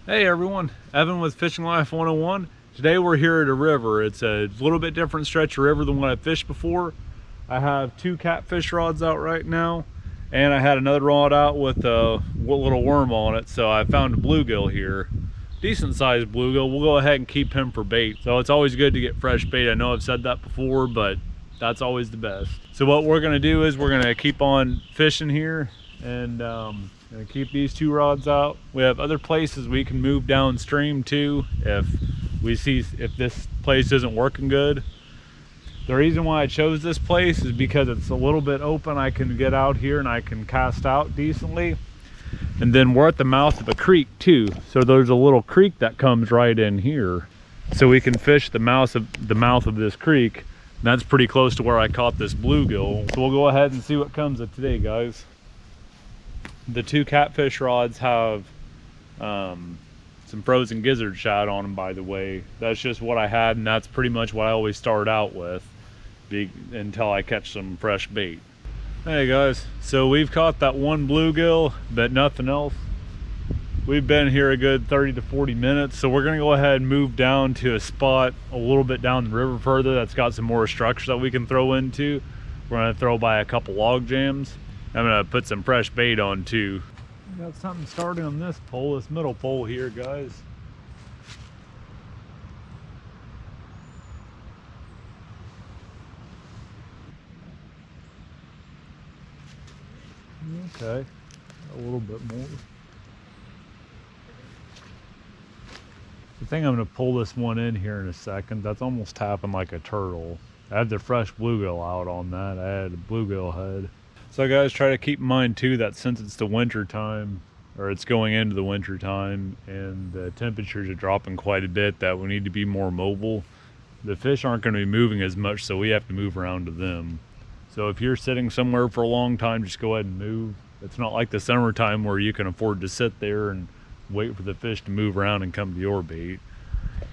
Hey everyone, Evan with Fishing Life 101. Today we're here at a river. It's a little bit different stretch of river than what I've fished before. I have two catfish rods out right now, and I had another rod out with a little worm on it, so I found a bluegill here. Decent sized bluegill. We'll go ahead and keep him for bait. So it's always good to get fresh bait. I know I've said that before, but that's always the best. So what we're gonna do is we're gonna keep on fishing here and gonna keep these two rods out. We have other places we can move downstream too if we see if this place isn't working good. The reason why I chose this place is because it's a little bit open. I can get out here and I can cast out decently. And then we're at the mouth of a creek too. So there's a little creek that comes right in here. So we can fish the mouth of this creek. And that's pretty close to where I caught this bluegill. So we'll go ahead and see what comes of today, guys. The two catfish rods have some frozen gizzard shad on them, by the way. That's just what I had, and that's pretty much what I always start out with until I catch some fresh bait. Hey guys, so we've caught that one bluegill, but nothing else. We've been here a good 30 to 40 minutes, so we're gonna go ahead and move down to a spot a little bit down the river further that's got some more structure that we can throw into. We're gonna throw by a couple log jams. I'm gonna put some fresh bait on too. Got something starting on this pole, this middle pole here, guys. Okay, a little bit more. I think I'm gonna pull this one in here in a second. That's almost tapping like a turtle. I had the fresh bluegill out on that. I had a bluegill head. So guys, try to keep in mind too that since it's the winter time, or it's going into the winter time, and the temperatures are dropping quite a bit, that we need to be more mobile. The fish aren't going to be moving as much, so we have to move around to them. So if you're sitting somewhere for a long time, just go ahead and move. It's not like the summertime where you can afford to sit there and wait for the fish to move around and come to your bait.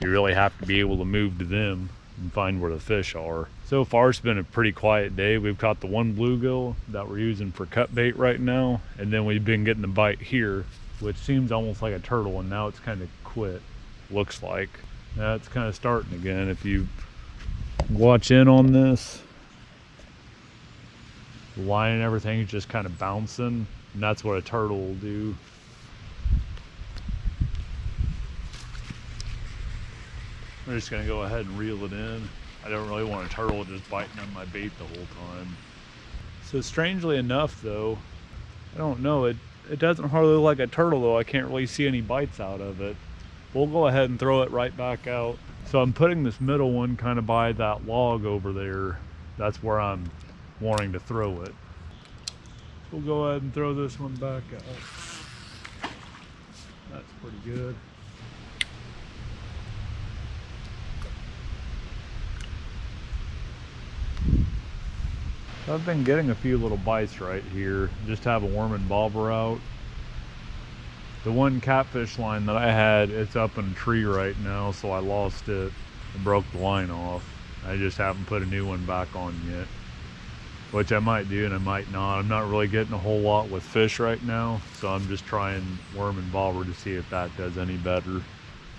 You really have to be able to move to them and find where the fish are. So far it's been a pretty quiet day. We've caught the one bluegill that we're using for cut bait right now, and then we've been getting the bite here, which seems almost like a turtle, and now it's kind of quit, looks like. Now it's kind of starting again. If you watch in on this, the line and everything is just kind of bouncing, and that's what a turtle will do. I'm just gonna go ahead and reel it in. I don't really want a turtle just biting on my bait the whole time. So strangely enough though, I don't know, it doesn't hardly look like a turtle though. I can't really see any bites out of it. We'll go ahead and throw it right back out. So I'm putting this middle one kind of by that log over there. That's where I'm wanting to throw it. We'll go ahead and throw this one back out. That's pretty good. I've been getting a few little bites right here. Just have a worm and bobber out. The one catfish line that I had, it's up in a tree right now, so I lost it and broke the line off. I just haven't put a new one back on yet, which I might do and I might not. I'm not really getting a whole lot with fish right now, so I'm just trying worm and bobber to see if that does any better.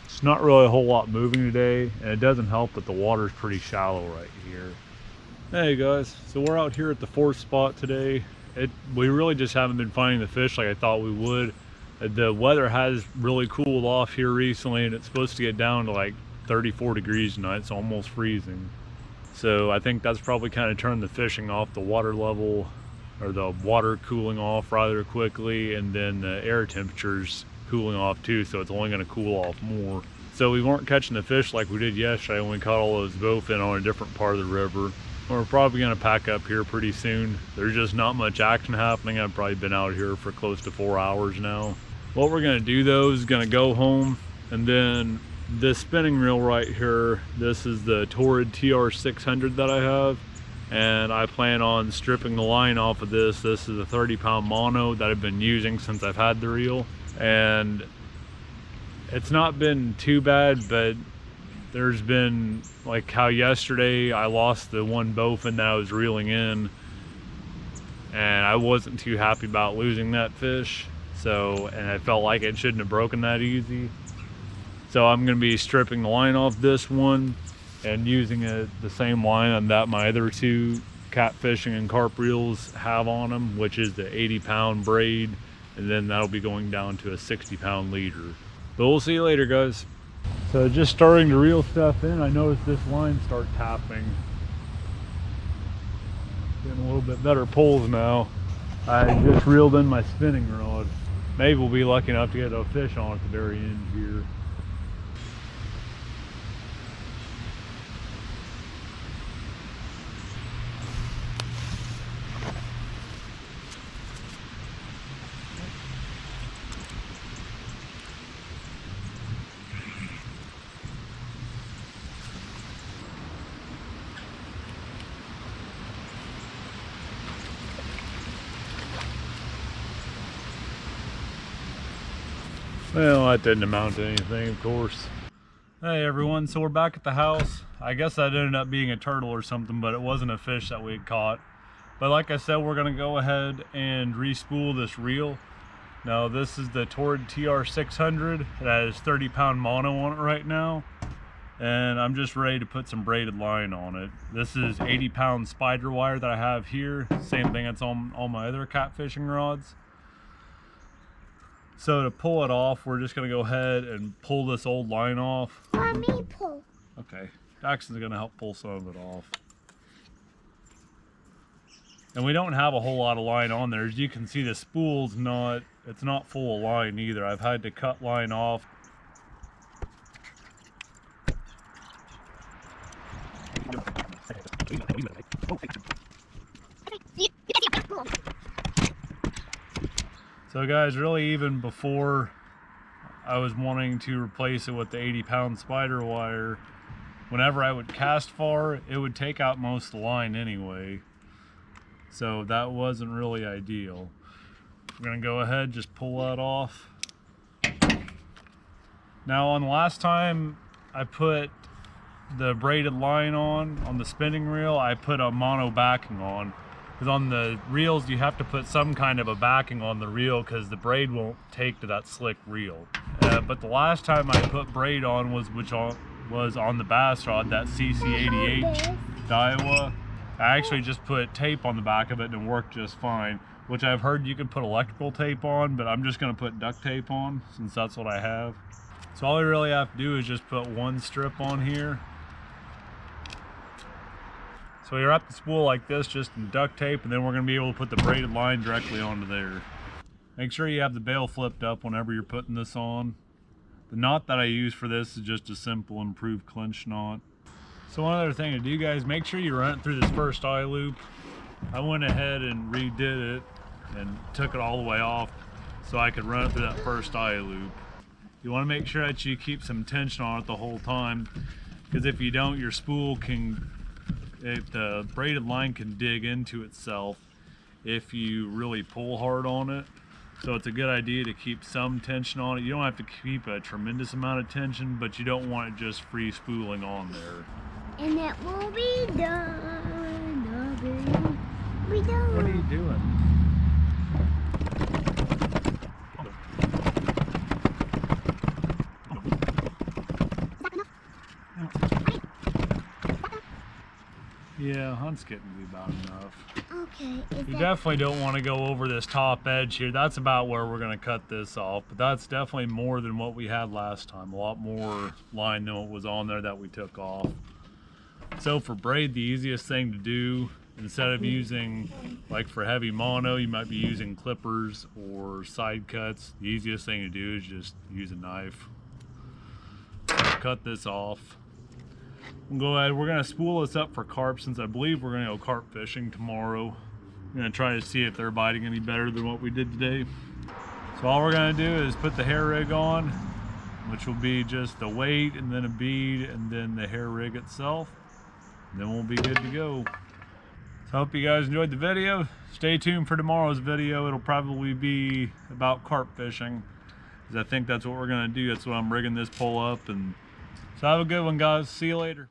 It's not really a whole lot moving today, and it doesn't help that the water's pretty shallow right here. Hey guys, so we're out here at the fourth spot today. We really just haven't been finding the fish like I thought we would. The weather has really cooled off here recently, and it's supposed to get down to like 34 degrees tonight. It's almost freezing. So I think that's probably kind of turned the fishing off, the water level, or the water cooling off rather quickly, and then the air temperatures cooling off too, so it's only going to cool off more. So we weren't catching the fish like we did yesterday when we caught all those bowfin on a different part of the river. We're probably going to pack up here pretty soon. There's just not much action happening. I've probably been out here for close to 4 hours now. What we're going to do though is going to go home, and then this spinning reel right here, this is the Torrid TR600 that I have, and I plan on stripping the line off of this. This is a 30-pound mono that I've been using since I've had the reel, and it's not been too bad, but there's been, like how yesterday I lost the one bowfin that I was reeling in, and I wasn't too happy about losing that fish. So, and I felt like it shouldn't have broken that easy. So I'm going to be stripping the line off this one and using the same line that my other two catfishing and carp reels have on them, which is the 80-pound braid, and then that'll be going down to a 60-pound leader. But we'll see you later, guys. So just starting to reel stuff in, I noticed this line start tapping. Getting a little bit better pulls now. I just reeled in my spinning rod. Maybe we'll be lucky enough to get a fish on at the very end here. Well, that didn't amount to anything, of course. Hey everyone, so we're back at the house. I guess that ended up being a turtle or something, but it wasn't a fish that we had caught. But like I said, we're gonna go ahead and respool this reel. Now this is the Torrid TR600. It has 30-pound mono on it right now. And I'm just ready to put some braided line on it. This is 80-pound spider wire that I have here. Same thing that's on all my other catfishing rods. So to pull it off, we're just gonna go ahead and pull this old line off. Let me pull. Okay, Jackson's gonna help pull some of it off. And we don't have a whole lot of line on there. As you can see, the spool's it's not full of line either. I've had to cut line off. So guys, really even before I was wanting to replace it with the 80-pound spider wire, whenever I would cast far, it would take out most of the line anyway. So that wasn't really ideal. I'm gonna go ahead, just pull that off. Now on the last time I put the braided line on the spinning reel, I put a mono backing on. Because on the reels, you have to put some kind of a backing on the reel because the braid won't take to that slick reel. But the last time I put braid on was on the bass rod, that CC80H Daiwa. I actually just put tape on the back of it and it worked just fine, which I've heard you could put electrical tape on, but I'm just going to put duct tape on since that's what I have. So all we really have to do is just put one strip on here. So you wrap the spool like this, just in duct tape, and then we're going to be able to put the braided line directly onto there. Make sure you have the bail flipped up whenever you're putting this on. The knot that I use for this is just a simple improved clinch knot. So one other thing to do, guys, make sure you run it through this first eye loop. I went ahead and redid it and took it all the way off so I could run it through that first eye loop. You want to make sure that you keep some tension on it the whole time, because if you don't, your spool can, if the braided line can dig into itself if you really pull hard on it. So it's a good idea to keep some tension on it. You don't have to keep a tremendous amount of tension, but you don't want it just free spooling on there. And it will be done. Be done. What are you doing? Yeah, hunt's getting to be about enough. Okay. You definitely don't want to go over this top edge here. That's about where we're going to cut this off, but that's definitely more than what we had last time. A lot more line than what was on there that we took off. So for braid, the easiest thing to do, instead of using, like for heavy mono, you might be using clippers or side cuts. The easiest thing to do is just use a knife. Cut this off. We'll go ahead, we're gonna spool this up for carp since I believe we're gonna go carp fishing tomorrow. I'm gonna try to see if they're biting any better than what we did today. So all we're gonna do is put the hair rig on, which will be just the weight and then a bead and then the hair rig itself. And then we'll be good to go. So I hope you guys enjoyed the video. Stay tuned for tomorrow's video. It'll probably be about carp fishing, because I think that's what we're gonna do. That's what I'm rigging this pole up. And so have a good one, guys. See you later.